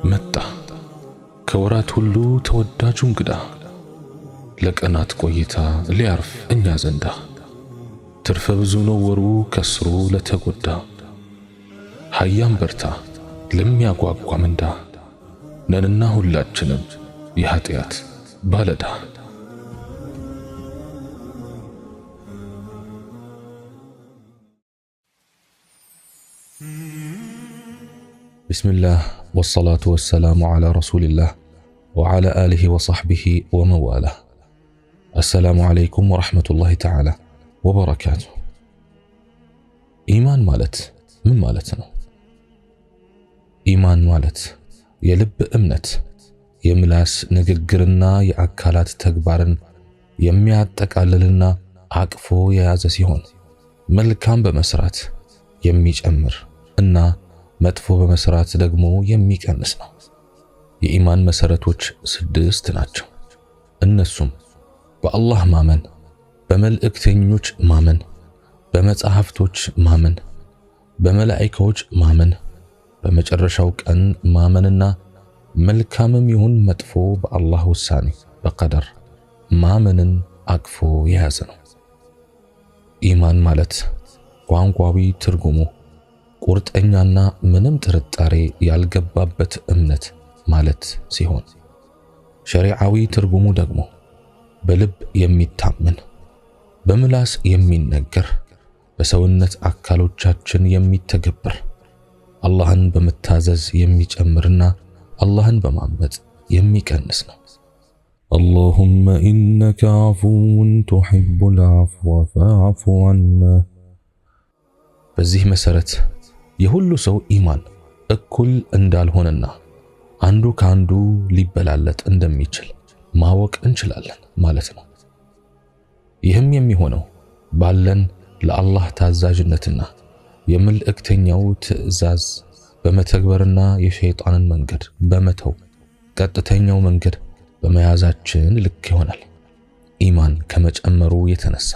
መጣ ከወራት ሁሉ ተወዳጁ እንግዳ ለቀናት ቆይታ ሊያርፍ እኛ ዘንዳ ትርፈ ብዙ ነው ወሩ ከስሩ ለተጎዳ ሀያም በርታ ለሚያጓጓ ምንዳ ነንና ሁላችንም የኃጢአት ባለዳ بسم الله والصلاة والسلام على رسول الله وعلى آله وصحبه ومن والاه. السلام عليكم ورحمة الله تعالى وبركاته. إيمان مالت من مالتنا؟ إيمان مالت يلب أمنت يملاس نقرقرنا يأكالات تكبارن يميات تكاللنا عقفو يازسيهون ملكان بمسرات يميج أمر إنا መጥፎ በመስራት ደግሞ የሚቀንስ ነው። የኢማን መሰረቶች 6 ናቸው። እነሱም በአላህ ማመን፣ በመልእክተኞች ማመን፣ በመጻሕፍቶች ማመን፣ በመላእክቶች ማመን፣ በመጨረሻው ቀን ማመንና መልካምም ይሁን መጥፎ በአላህ ውሳኔ በቀደር ማመንን አቅፎ የያዘ ነው። ኢማን ማለት ቋንቋዊ ትርጉሙ ቁርጠኛና ምንም ጥርጣሬ ያልገባበት እምነት ማለት ሲሆን ሸሪዓዊ ትርጉሙ ደግሞ በልብ የሚታመን በምላስ የሚነገር በሰውነት አካሎቻችን የሚተገበር አላህን በመታዘዝ የሚጨምርና አላህን በማመጽ የሚቀንስ ነው። اللهم إنك عفو تحب العفو فاعف عنا። በዚህ መሰረት የሁሉ ሰው ኢማን እኩል እንዳልሆነና አንዱ ካንዱ ሊበላለጥ እንደሚችል ማወቅ እንችላለን ማለት ነው። ይህም የሚሆነው ባለን ለአላህ ታዛዥነትና የመልእክተኛው ትዕዛዝ በመተግበርና የሸይጣንን መንገድ በመተው ቀጥተኛው መንገድ በመያዛችን ልክ ይሆናል። ኢማን ከመጨመሩ የተነሳ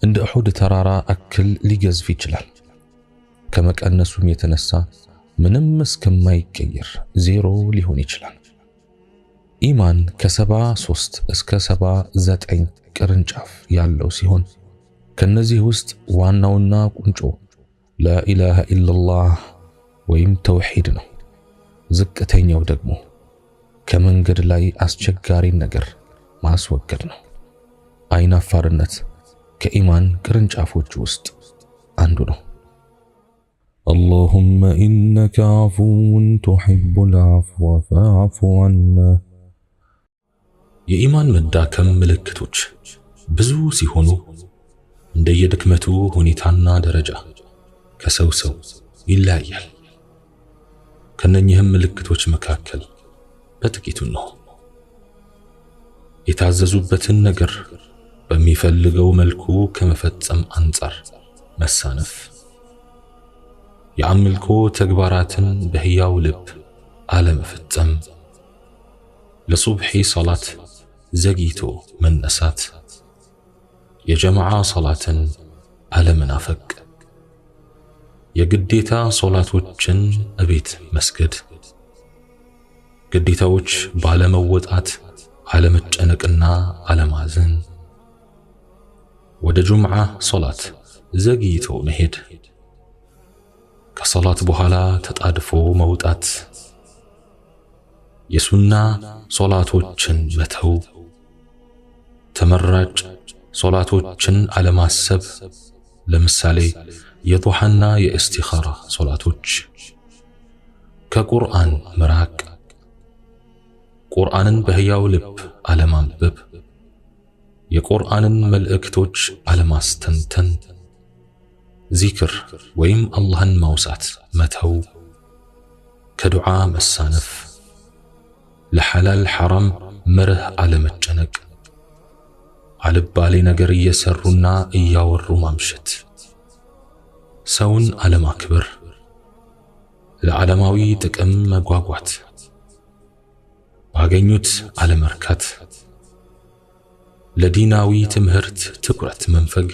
እንደ ኡሁድ ተራራ አክል ሊገዝፍ ይችላል። ከመቀነሱም የተነሳ ምንም እስከማይቀየር ዜሮ ሊሆን ይችላል። ኢማን ከ73 እስከ 79 ቅርንጫፍ ያለው ሲሆን ከነዚህ ውስጥ ዋናውና ቁንጮ ላኢላሃ ኢላላህ ወይም ተውሂድ ነው። ዝቅተኛው ደግሞ ከመንገድ ላይ አስቸጋሪ ነገር ማስወገድ ነው። አይናፋርነት ከኢማን ቅርንጫፎች ውስጥ አንዱ ነው። اللهم إنك عفو تحب العفو فاعف عنا። የኢማን መዳከም ምልክቶች ብዙ ሲሆኑ እንደየድክመቱ ሁኔታና ደረጃ ከሰው ሰው ይለያያል። ከነኚህም ምልክቶች መካከል በጥቂቱ ነው። የታዘዙበትን ነገር በሚፈልገው መልኩ ከመፈጸም አንጻር መሳነፍ፣ የአምልኮ ተግባራትን በህያው ልብ አለመፈጸም፣ ለሱብሒ ሶላት ዘግይቶ መነሳት፣ የጀማዓ ሶላትን አለመናፈቅ፣ የግዴታ ሶላቶችን እቤት መስገድ፣ ግዴታዎች ባለመወጣት አለመጨነቅና አለማዘን፣ ወደ ጁምዓ ሶላት ዘግይቶ መሄድ፣ ከሶላት በኋላ ተጣድፎ መውጣት፣ የሱና ሶላቶችን መተው፣ ተመራጭ ሶላቶችን አለማሰብ፣ ለምሳሌ የዱሃና የእስቲኻራ ሶላቶች፣ ከቁርአን መራቅ፣ ቁርአንን በህያው ልብ አለማንበብ፣ የቁርአንን መልእክቶች አለማስተንተን፣ ዚክር ወይም አላህን ማውሳት መተው፣ ከዱዓ መሳነፍ፣ ለሐላል ሐራም መርህ አለመጨነቅ፣ አልባሌ ነገር እየሰሩና እያወሩ ማምሸት፣ ሰውን አለማክበር፣ ለዓለማዊ ጥቅም መጓጓት፣ ባገኙት አለመርካት፣ ለዲናዊ ትምህርት ትኩረት መንፈግ፣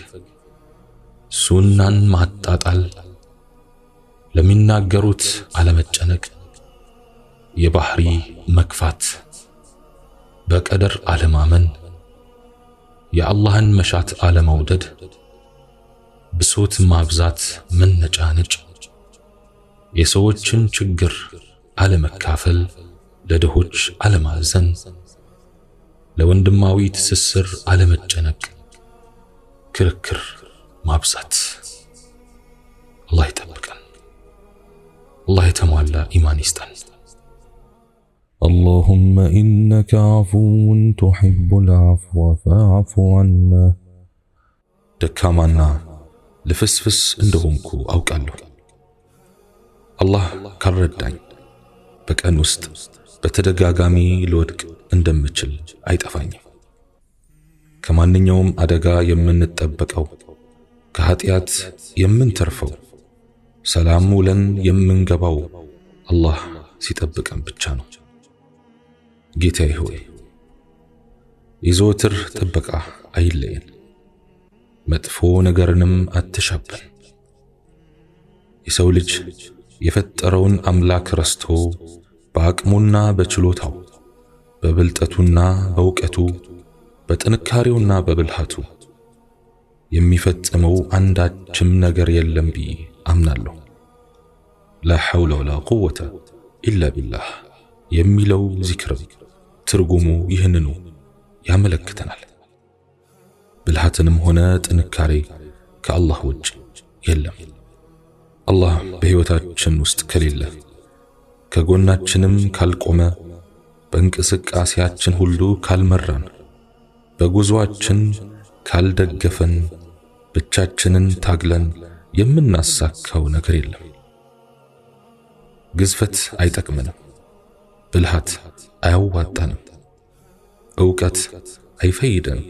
ሱናን ማጣጣል፣ ለሚናገሩት አለመጨነቅ፣ የባህሪ መክፋት፣ በቀደር አለማመን፣ የአላህን መሻት አለመውደድ፣ ብሶት ማብዛት፣ መነጫነጭ፣ የሰዎችን ችግር አለመካፈል፣ ለድሆች አለማዘን፣ ለወንድማዊ ትስስር አለመጨነቅ፣ ክርክር ማብዛት። አላህ ይጠብቀን። አላህ የተሟላ ኢማን ይስጠን። اللهم إنك عفو تحب العفو فاعف عنا ደካማና ልፍስፍስ እንደሆንኩ አውቃለሁ። አላህ ካልረዳኝ በቀን ውስጥ በተደጋጋሚ ልወድቅ እንደምችል አይጠፋኝም። ከማንኛውም አደጋ የምንጠበቀው፣ ከኃጢአት የምንተርፈው፣ ሰላም ውለን የምንገባው አላህ ሲጠብቀን ብቻ ነው። ጌታዬ ሆይ የዘወትር ጥበቃ አይለየን፣ መጥፎ ነገርንም አትሻብን። የሰው ልጅ የፈጠረውን አምላክ ረስቶ በአቅሙና በችሎታው፣ በብልጠቱና በእውቀቱ፣ በጥንካሬውና በብልሃቱ የሚፈጽመው አንዳችም ነገር የለም ብዬ አምናለሁ። ላ ሐውለ ወላ ቁወተ ኢላ ቢላህ የሚለው ዚክር ትርጉሙ ይህንኑ ያመለክተናል። ብልሃትንም ሆነ ጥንካሬ ከአላህ ውጭ የለም። አላህ በሕይወታችን ውስጥ ከሌለ፣ ከጎናችንም ካልቆመ፣ በእንቅስቃሴያችን ሁሉ ካልመራን፣ በጉዞአችን ካልደገፈን፣ ብቻችንን ታግለን የምናሳካው ነገር የለም። ግዝፈት አይጠቅመንም፣ ብልሃት አያዋጣንም፣ ዕውቀት አይፈይደንም።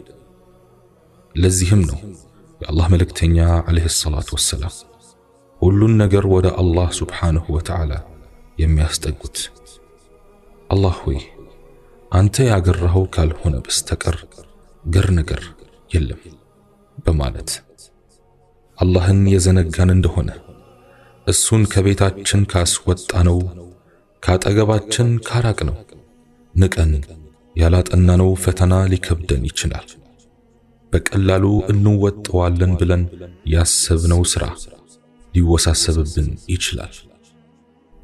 ለዚህም ነው የአላህ መልእክተኛ ዓለይሂ ሰላቱ ወሰላም ሁሉን ነገር ወደ አላህ ሱብሓነሁ ወተዓላ የሚያስጠጉት። አላህ ሆይ አንተ ያገራኸው ካልሆነ በስተቀር ገር ነገር የለም በማለት አላህን የዘነጋን እንደሆነ እሱን ከቤታችን ካስወጣነው፣ ካጠገባችን ካራቅነው፣ ንቀን ያላጠናነው ፈተና ሊከብደን ይችላል። በቀላሉ እንወጣዋለን ብለን ያሰብነው ሥራ ሊወሳሰብብን ይችላል።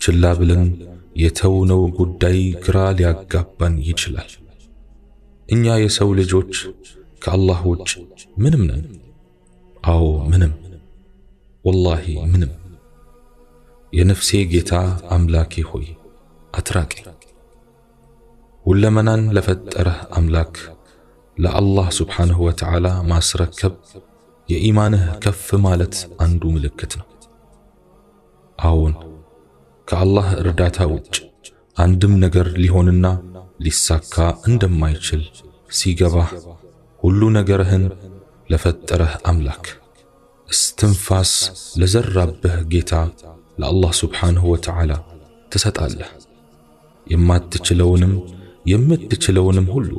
ችላ ብለን የተውነው ጉዳይ ግራ ሊያጋባን ይችላል። እኛ የሰው ልጆች ከአላህ ውጭ ምንም ነን። አዎ ምንም፣ ወላሂ ምንም። የነፍሴ ጌታ አምላኬ ሆይ አትራቀኝ። ሁለመናን ለፈጠረህ አምላክ ለአላህ ሱብሓነሁ ወተዓላ ማስረከብ የኢማንህ ከፍ ማለት አንዱ ምልክት ነው። አዎን ከአላህ እርዳታ ውጭ አንድም ነገር ሊሆንና ሊሳካ እንደማይችል ሲገባህ ሁሉ ነገርህን ለፈጠረህ አምላክ እስትንፋስ ለዘራብህ ጌታ ለአላህ ሱብሓነሁ ወተዓላ ትሰጣለህ። የማትችለውንም የምትችለውንም ሁሉ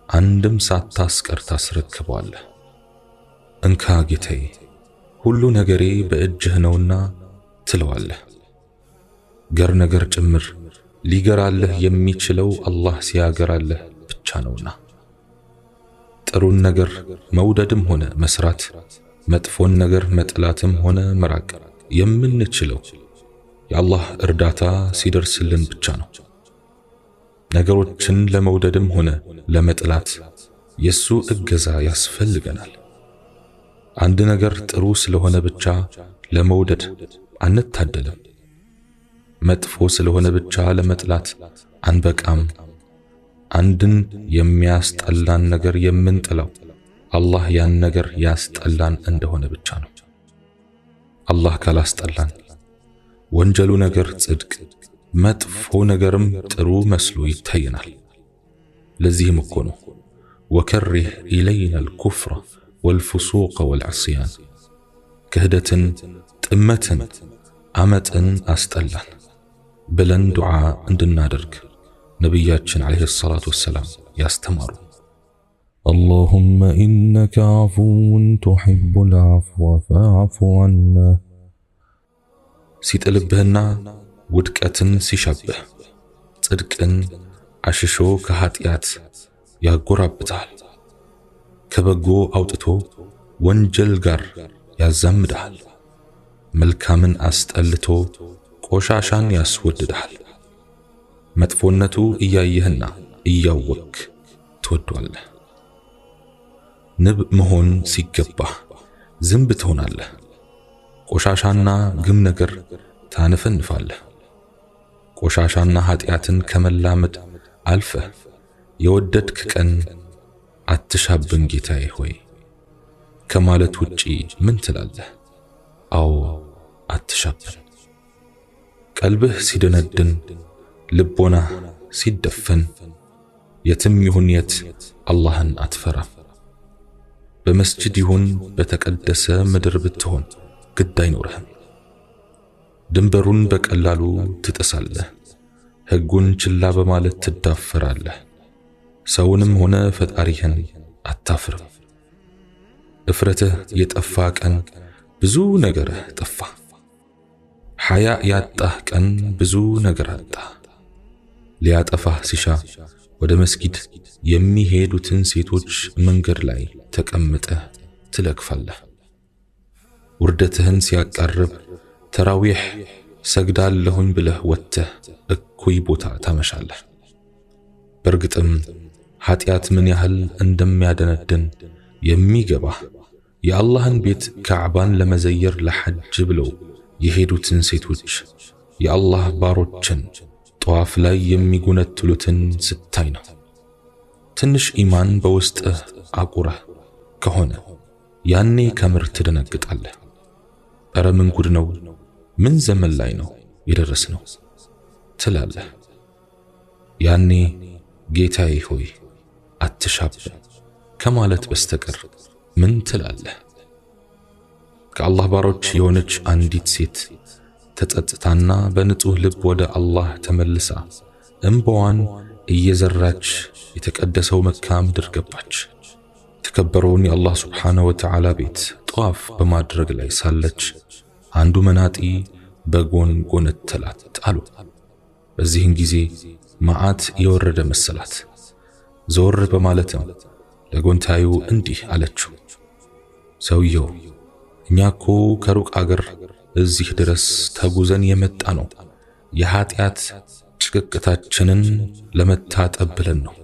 አንድም ሳታስቀር ታስረክበዋለህ። እንካ ጌታዬ ሁሉ ነገሬ በእጅህ ነውና ትለዋለህ። ገር ነገር ጭምር ሊገራልህ የሚችለው አላህ ሲያገራልህ ብቻ ነውና። ጥሩን ነገር መውደድም ሆነ መስራት፣ መጥፎን ነገር መጥላትም ሆነ መራቅ የምንችለው የአላህ እርዳታ ሲደርስልን ብቻ ነው። ነገሮችን ለመውደድም ሆነ ለመጥላት የሱ እገዛ ያስፈልገናል። አንድ ነገር ጥሩ ስለሆነ ብቻ ለመውደድ አንታደልም። መጥፎ ስለሆነ ብቻ ለመጥላት አንበቃም። አንድን የሚያስጠላን ነገር የምንጥለው አላህ ያን ነገር ያስጠላን እንደሆነ ብቻ ነው። አላህ ካላስጠላን ወንጀሉ ነገር ጽድቅ፣ መጥፎ ነገርም ጥሩ መስሎ ይታየናል። ለዚህም እኮ ነው ወከሪህ ኢለይና አልኩፍረ ወልፍሱቅ ወልዕስያን፣ ክህደትን፣ ጥመትን፣ አመፅን አስጠላን ብለን ዱዓ እንድናደርግ ነቢያችን ዓለይሂ ሰላቱ ወሰላም ያስተማሩ። اللهم إنك عفو تحب العفو فاعف عنا ሲጥልብህና ውድቀትን ሲሻብህ ጽድቅን አሽሾ ከኃጢአት ያጎራብታል። ከበጎ አውጥቶ ወንጀል ጋር ያዛምዳል። መልካምን አስጠልቶ ቆሻሻን ያስወድዳል። መጥፎነቱ እያየህና እያወክ ትወዷለህ። ንብ መሆን ሲገባህ ዝንብ ትሆናለህ። ቆሻሻና ግም ነገር ታነፈንፋለህ። ቆሻሻና ኃጢአትን ከመላመድ አልፈህ የወደድክ ቀን አትሻብን ጌታዬ ሆይ ከማለት ውጪ ምን ትላለህ? አዎ አትሻብን። ቀልብህ ሲደነድን ልቦና ሲደፈን የትም ይሁን የት አላህን አትፈራም። በመስጂድ ይሁን በተቀደሰ ምድር ብትሆን ግድ አይኖርህም። ድንበሩን በቀላሉ ትጥሳለህ። ሕጉን ችላ በማለት ትዳፈራለህ። ሰውንም ሆነ ፈጣሪህን አታፍርም። እፍረትህ የጠፋ ቀን ብዙ ነገርህ ጠፋ። ሐያ ያጣህ ቀን ብዙ ነገር አጣ። ሊያጠፋህ ሲሻ ወደ መስጊድ የሚሄዱትን ሴቶች መንገድ ላይ ተቀምጠህ ትለክፋለህ። ውርደትህን ሲያቃርብ ተራዊሕ ሰግዳለሁኝ ብለህ ወጥተህ እኩይ ቦታ ታመሻለህ። በርግጥም ኃጢአት ምን ያህል እንደሚያደነድን የሚገባህ የአላህን ቤት ካዕባን ለመዘየር ለሐጅ ብለው የሄዱትን ሴቶች የአላህ ባሮችን ጠዋፍ ላይ የሚጎነትሉትን ስታይ ነው። ትንሽ ኢማን በውስጥህ አቁረህ ከሆነ ያኔ ከምር ትደነግጣለህ። ኧረ ምን ጉድ ነው! ምን ዘመን ላይ ነው የደረስነው ትላለህ። ያኔ ጌታዬ ሆይ አትሻብን ከማለት በስተቀር ምን ትላለህ? ከአላህ ባሮች የሆነች አንዲት ሴት ተጸጽታና በንጹህ ልብ ወደ አላህ ተመልሳ እንባዋን እየዘራች የተቀደሰው መካ ምድር ገባች። የተከበረውን የአላህ ሱብሓነሁ ወተዓላ ቤት ጠዋፍ በማድረግ ላይ ሳለች አንዱ መናጢ በጎን ጎነተላት አሉ። በዚህን ጊዜ መዓት የወረደ መሰላት። ዞር በማለትም ለጎንታዩ እንዲህ አለችው፣ ሰውየው እኛ እኮ ከሩቅ አገር እዚህ ድረስ ተጉዘን የመጣ ነው። የኃጢአት ጭቅቅታችንን ለመታጠብ ብለን ነው።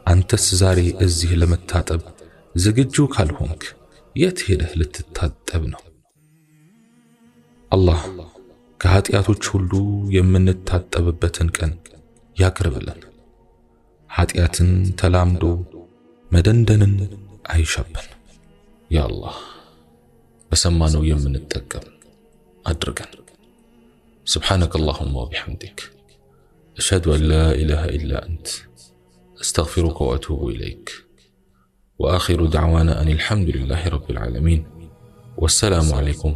አንተስ ዛሬ እዚህ ለመታጠብ ዝግጁ ካልሆንክ የት ሄደህ ልትታጠብ ነው? አላህ ከኃጢአቶች ሁሉ የምንታጠብበትን ቀን ያቅርብልን። ኃጢአትን ተላምዶ መደንደንን አይሻብን። ያ አላህ በሰማነው የምንጠቀም አድርገን። سبحانك اللهم وبحمدك أشهد أن لا إله إلا أنت أستغفرك وأتوب إليك وآخر دعوانا أن الحمد لله رب العالمين والسلام عليكم